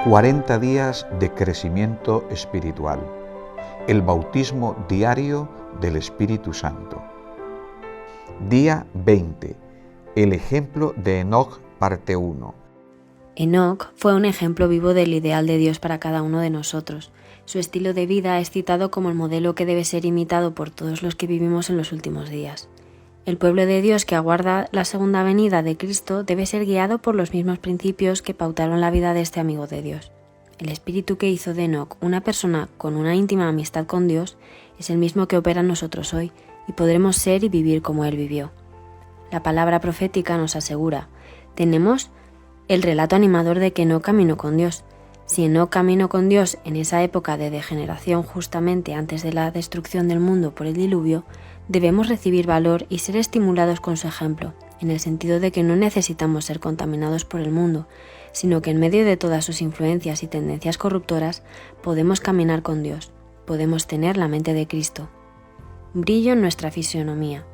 40 días de crecimiento espiritual. El bautismo diario del Espíritu Santo. Día 20. El ejemplo de Enoc, parte 1. Enoc fue un ejemplo vivo del ideal de Dios para cada uno de nosotros. Su estilo de vida es citado como el modelo que debe ser imitado por todos los que vivimos en los últimos días. El pueblo de Dios que aguarda la segunda venida de Cristo debe ser guiado por los mismos principios que pautaron la vida de este amigo de Dios. El espíritu que hizo de Enoc una persona con una íntima amistad con Dios es el mismo que opera en nosotros hoy y podremos ser y vivir como Él vivió. La palabra profética nos asegura, tenemos el relato animador de que Enoc caminó con Dios. Si Enoc caminó con Dios en esa época de degeneración justamente antes de la destrucción del mundo por el diluvio, debemos recibir valor y ser estimulados con su ejemplo, en el sentido de que no necesitamos ser contaminados por el mundo, sino que en medio de todas sus influencias y tendencias corruptoras podemos caminar con Dios, podemos tener la mente de Cristo. Brillo en nuestra fisionomía.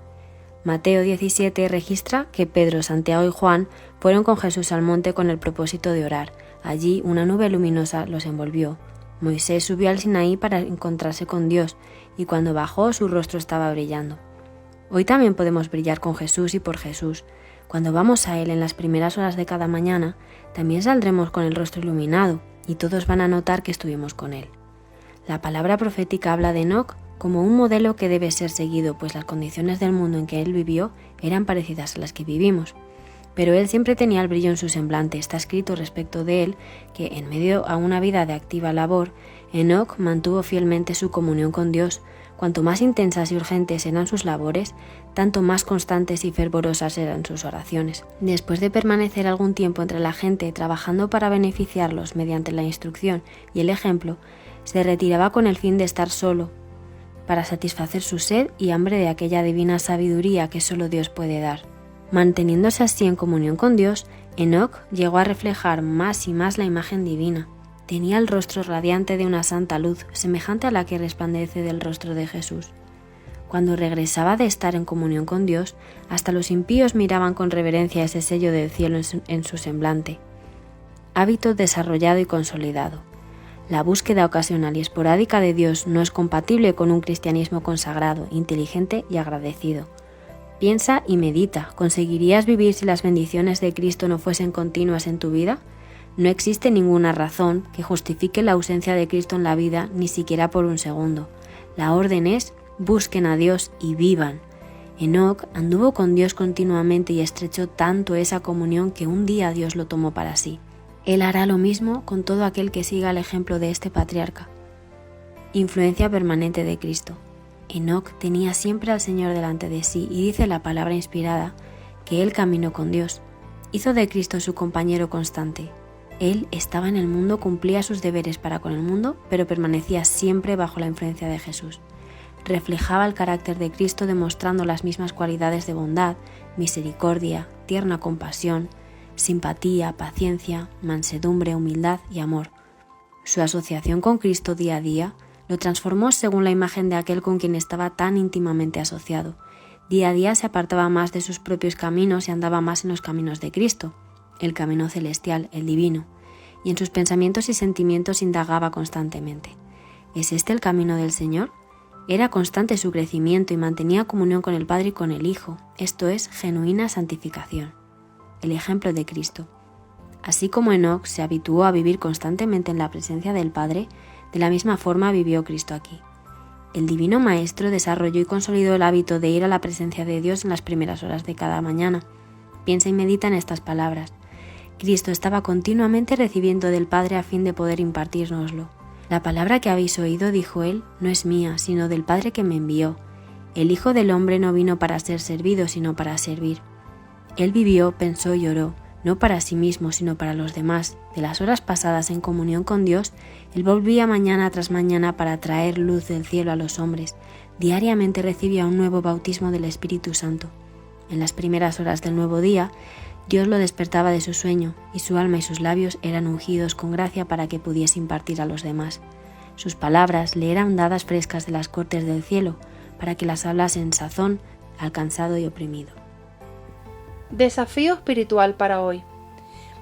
Mateo 17 registra que Pedro, Santiago y Juan fueron con Jesús al monte con el propósito de orar. Allí una nube luminosa los envolvió. Moisés subió al Sinaí para encontrarse con Dios, y cuando bajó su rostro estaba brillando. Hoy también podemos brillar con Jesús y por Jesús. Cuando vamos a Él en las primeras horas de cada mañana, también saldremos con el rostro iluminado, y todos van a notar que estuvimos con Él. La palabra profética habla de Enoc como un modelo que debe ser seguido, pues las condiciones del mundo en que él vivió eran parecidas a las que vivimos. Pero él siempre tenía el brillo en su semblante. Está escrito respecto de él que, en medio a una vida de activa labor, Enoc mantuvo fielmente su comunión con Dios. Cuanto más intensas y urgentes eran sus labores, tanto más constantes y fervorosas eran sus oraciones. Después de permanecer algún tiempo entre la gente trabajando para beneficiarlos mediante la instrucción y el ejemplo, se retiraba con el fin de estar solo, para satisfacer su sed y hambre de aquella divina sabiduría que solo Dios puede dar. Manteniéndose así en comunión con Dios, Enoc llegó a reflejar más y más la imagen divina. Tenía el rostro radiante de una santa luz, semejante a la que resplandece del rostro de Jesús. Cuando regresaba de estar en comunión con Dios, hasta los impíos miraban con reverencia ese sello del cielo en su semblante. Hábito desarrollado y consolidado. La búsqueda ocasional y esporádica de Dios no es compatible con un cristianismo consagrado, inteligente y agradecido. Piensa y medita, ¿conseguirías vivir si las bendiciones de Cristo no fuesen continuas en tu vida? No existe ninguna razón que justifique la ausencia de Cristo en la vida, ni siquiera por un segundo. La orden es, busquen a Dios y vivan. Enoc anduvo con Dios continuamente y estrechó tanto esa comunión que un día Dios lo tomó para sí. Él hará lo mismo con todo aquel que siga el ejemplo de este patriarca. Influencia permanente de Cristo. Enoc tenía siempre al Señor delante de sí y dice la palabra inspirada que él caminó con Dios. Hizo de Cristo su compañero constante. Él estaba en el mundo, cumplía sus deberes para con el mundo, pero permanecía siempre bajo la influencia de Jesús. Reflejaba el carácter de Cristo demostrando las mismas cualidades de bondad, misericordia, tierna compasión, simpatía, paciencia, mansedumbre, humildad y amor. Su asociación con Cristo día a día lo transformó según la imagen de aquel con quien estaba tan íntimamente asociado. Día a día se apartaba más de sus propios caminos y andaba más en los caminos de Cristo, el camino celestial, el divino, y en sus pensamientos y sentimientos indagaba constantemente. ¿Es este el camino del Señor? Era constante su crecimiento y mantenía comunión con el Padre y con el Hijo, esto es, genuina santificación. El ejemplo de Cristo. Así como Enoc se habituó a vivir constantemente en la presencia del Padre, de la misma forma vivió Cristo aquí. El Divino Maestro desarrolló y consolidó el hábito de ir a la presencia de Dios en las primeras horas de cada mañana. Piensa y medita en estas palabras. Cristo estaba continuamente recibiendo del Padre a fin de poder impartírnoslo. La palabra que habéis oído, dijo él, no es mía, sino del Padre que me envió. El Hijo del Hombre no vino para ser servido, sino para servir. Él vivió, pensó y oró, no para sí mismo, sino para los demás. De las horas pasadas en comunión con Dios, él volvía mañana tras mañana para traer luz del cielo a los hombres. Diariamente recibía un nuevo bautismo del Espíritu Santo. En las primeras horas del nuevo día, Dios lo despertaba de su sueño, y su alma y sus labios eran ungidos con gracia para que pudiese impartir a los demás. Sus palabras le eran dadas frescas de las cortes del cielo, para que las hablase en sazón al cansado y oprimido. Desafío espiritual para hoy.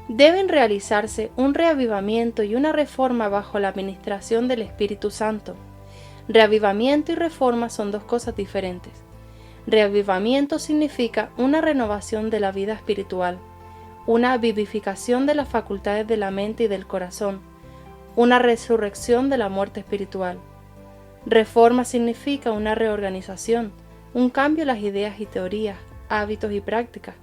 Deben realizarse un reavivamiento y una reforma bajo la administración del Espíritu Santo. Reavivamiento y reforma son dos cosas diferentes. Reavivamiento significa una renovación de la vida espiritual, una vivificación de las facultades de la mente y del corazón, una resurrección de la muerte espiritual. Reforma significa una reorganización, un cambio en las ideas y teorías, hábitos y prácticas.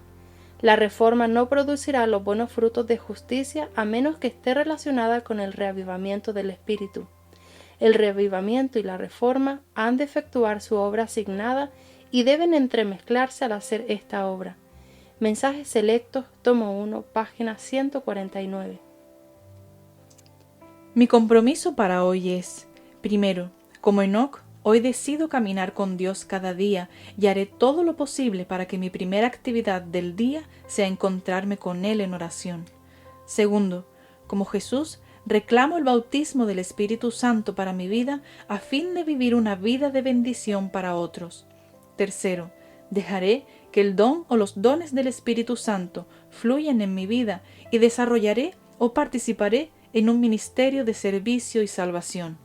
La reforma no producirá los buenos frutos de justicia a menos que esté relacionada con el reavivamiento del espíritu. El reavivamiento y la reforma han de efectuar su obra asignada y deben entremezclarse al hacer esta obra. Mensajes selectos, tomo 1, página 149. Mi compromiso para hoy es, primero, como Enoc, hoy decido caminar con Dios cada día y haré todo lo posible para que mi primera actividad del día sea encontrarme con Él en oración. Segundo, como Jesús, reclamo el bautismo del Espíritu Santo para mi vida a fin de vivir una vida de bendición para otros. Tercero, dejaré que el don o los dones del Espíritu Santo fluyan en mi vida y desarrollaré o participaré en un ministerio de servicio y salvación.